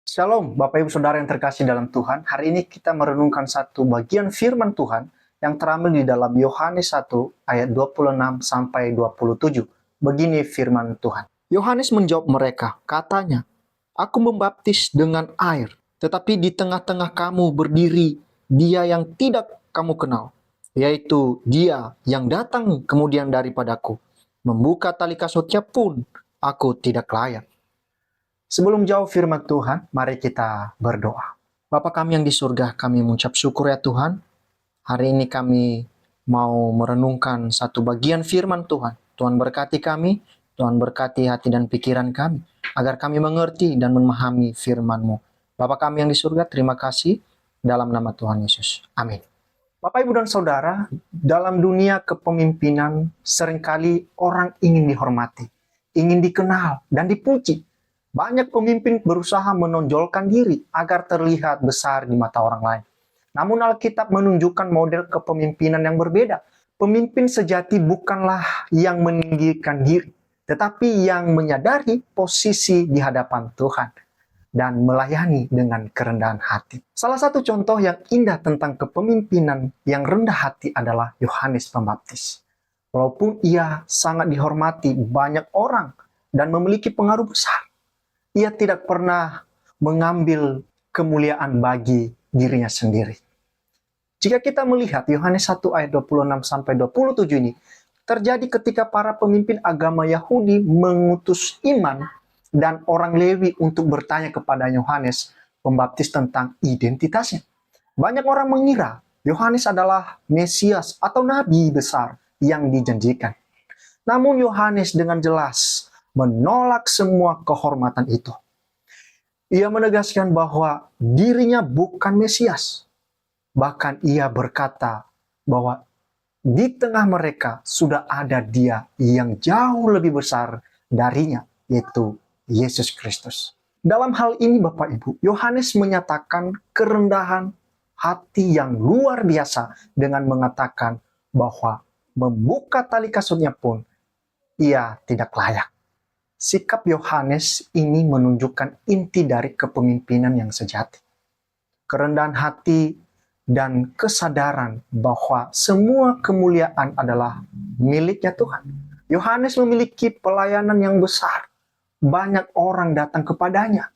Shalom, Bapak Ibu Saudara yang terkasih dalam Tuhan. Hari ini kita merenungkan satu bagian firman Tuhan yang terambil di dalam Yohanes 1 ayat 26 sampai 27. Begini firman Tuhan. Yohanes menjawab mereka, katanya, "Aku membaptis dengan air, tetapi di tengah-tengah kamu berdiri Dia yang tidak kamu kenal, yaitu Dia yang datang kemudian daripadaku. Membuka tali kasutnya pun aku tidak layak." Sebelum jauh firman Tuhan, mari kita berdoa. Bapa kami yang di surga, kami mengucap syukur ya Tuhan. Hari ini kami mau merenungkan satu bagian firman Tuhan. Tuhan berkati kami, Tuhan berkati hati dan pikiran kami, agar kami mengerti dan memahami firman-Mu. Bapa kami yang di surga, terima kasih dalam nama Tuhan Yesus. Amin. Bapak, Ibu, dan Saudara, dalam dunia kepemimpinan seringkali orang ingin dihormati, ingin dikenal, dan dipuji. Banyak pemimpin berusaha menonjolkan diri agar terlihat besar di mata orang lain. Namun Alkitab menunjukkan model kepemimpinan yang berbeda. Pemimpin sejati bukanlah yang meninggikan diri, tetapi yang menyadari posisi di hadapan Tuhan dan melayani dengan kerendahan hati. Salah satu contoh yang indah tentang kepemimpinan yang rendah hati adalah Yohanes Pembaptis. Walaupun ia sangat dihormati banyak orang dan memiliki pengaruh besar, ia tidak pernah mengambil kemuliaan bagi dirinya sendiri. Jika kita melihat Yohanes 1 ayat 26 sampai 27 ini, terjadi ketika para pemimpin agama Yahudi mengutus imam dan orang Lewi untuk bertanya kepada Yohanes Pembaptis tentang identitasnya. Banyak orang mengira Yohanes adalah Mesias atau nabi besar yang dijanjikan. Namun Yohanes dengan jelas menolak semua kehormatan itu. Ia menegaskan bahwa dirinya bukan Mesias. Bahkan ia berkata bahwa di tengah mereka sudah ada Dia yang jauh lebih besar darinya, yaitu Yesus Kristus. Dalam hal ini Bapak Ibu, Yohanes menyatakan kerendahan hati yang luar biasa dengan mengatakan bahwa membuka tali kasutnya pun ia tidak layak. Sikap Yohanes ini menunjukkan inti dari kepemimpinan yang sejati. Kerendahan hati dan kesadaran bahwa semua kemuliaan adalah miliknya Tuhan. Yohanes memiliki pelayanan yang besar. Banyak orang datang kepadanya.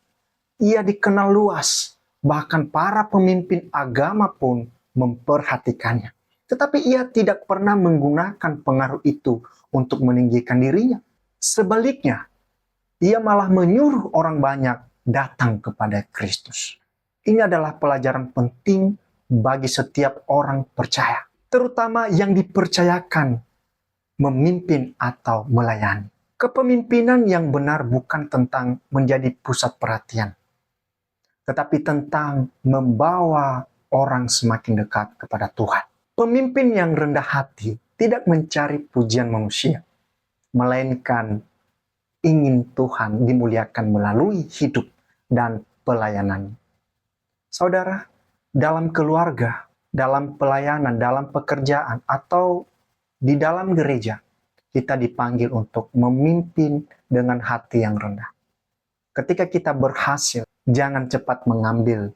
Ia dikenal luas. Bahkan para pemimpin agama pun memperhatikannya. Tetapi ia tidak pernah menggunakan pengaruh itu untuk meninggikan dirinya. Sebaliknya, ia malah menyuruh orang banyak datang kepada Kristus. Ini adalah pelajaran penting bagi setiap orang percaya, terutama yang dipercayakan memimpin atau melayani. Kepemimpinan yang benar bukan tentang menjadi pusat perhatian, tetapi tentang membawa orang semakin dekat kepada Tuhan. Pemimpin yang rendah hati tidak mencari pujian manusia, melainkan ingin Tuhan dimuliakan melalui hidup dan pelayanan. Saudara, dalam keluarga, dalam pelayanan, dalam pekerjaan, atau di dalam gereja, kita dipanggil untuk memimpin dengan hati yang rendah. Ketika kita berhasil, jangan cepat mengambil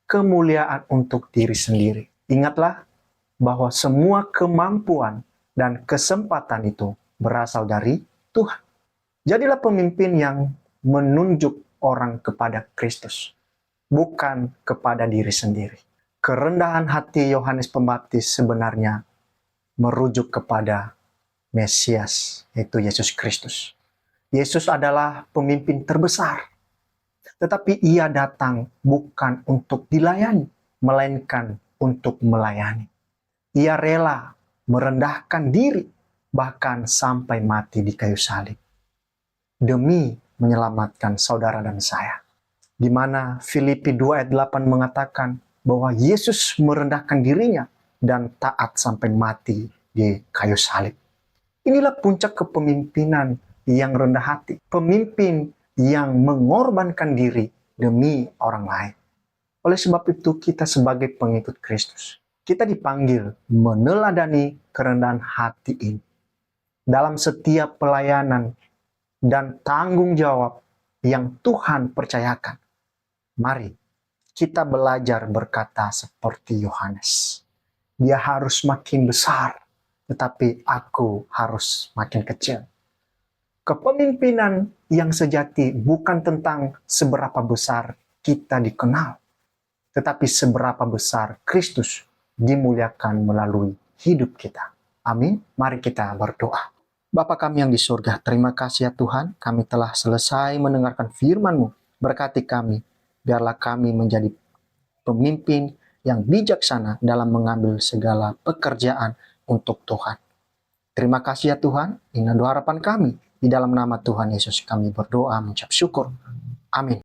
kemuliaan untuk diri sendiri. Ingatlah bahwa semua kemampuan dan kesempatan itu berasal dari Tuhan. Jadilah pemimpin yang menunjuk orang kepada Kristus, bukan kepada diri sendiri. Kerendahan hati Yohanes Pembaptis sebenarnya merujuk kepada Mesias, yaitu Yesus Kristus. Yesus adalah pemimpin terbesar, tetapi ia datang bukan untuk dilayani, melainkan untuk melayani. Ia rela merendahkan diri, bahkan sampai mati di kayu salib, demi menyelamatkan saudara dan saya. Di mana Filipi 2 ayat 8 mengatakan bahwa Yesus merendahkan dirinya dan taat sampai mati di kayu salib. Inilah puncak kepemimpinan yang rendah hati. Pemimpin yang mengorbankan diri demi orang lain. Oleh sebab itu kita sebagai pengikut Kristus, kita dipanggil meneladani kerendahan hati ini. Dalam setiap pelayanan dan tanggung jawab yang Tuhan percayakan, Mari kita belajar berkata seperti Yohanes. Dia harus makin besar, tetapi aku harus makin kecil. Kepemimpinan yang sejati bukan tentang seberapa besar kita dikenal, tetapi seberapa besar Kristus dimuliakan melalui hidup kita. Amin. Mari kita berdoa. Bapa kami yang di surga, terima kasih ya Tuhan, kami telah selesai mendengarkan firman-Mu. Berkati kami, biarlah kami menjadi pemimpin yang bijaksana dalam mengambil segala pekerjaan untuk Tuhan. Terima kasih ya Tuhan, ini doa harapan kami. Di dalam nama Tuhan Yesus kami berdoa mengucap syukur. Amin.